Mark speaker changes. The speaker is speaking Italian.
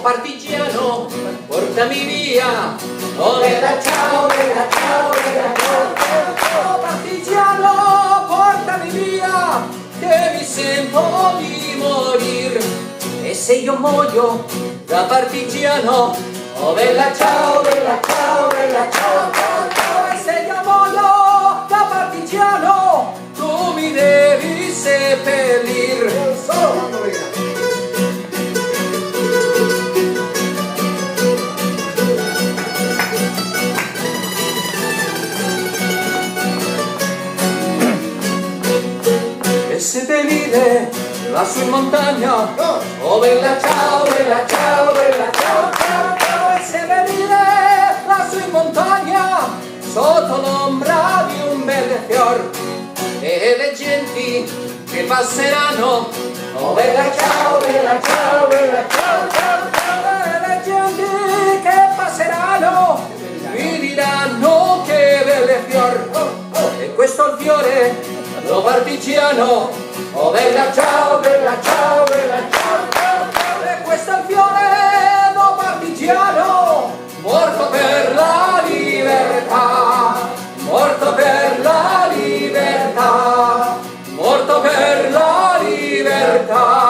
Speaker 1: partigiano, portami via. Oh bella ciao, bella ciao, bella ciao, ciao, ciao. Partigiano, portami via, che mi sento di morir. E se io muoio da partigiano, oh bella ciao, bella ciao, bella ciao, ciao, ciao. E se io muoio da partigiano, tu mi devi seppellir. Solo quando venga. E seppellire lassù in montagna, oh bella ciao, bella ciao, bella ciao, ciao, ciao. E seppellire lassù in montagna, sotto l'ombra di un bel fior, e le genti che passeranno, oh bella ciao, bella ciao, bella ciao, ciao, ciao. E le genti che passeranno mi diranno che belle fior, e questo è il fiore lo partigiano, oh bella ciao, bella ciao, bella ciao, ciao, ciao. E questo è il fiore lo partigiano, morto per la libertà, morto per la libertà, morto per la libertà.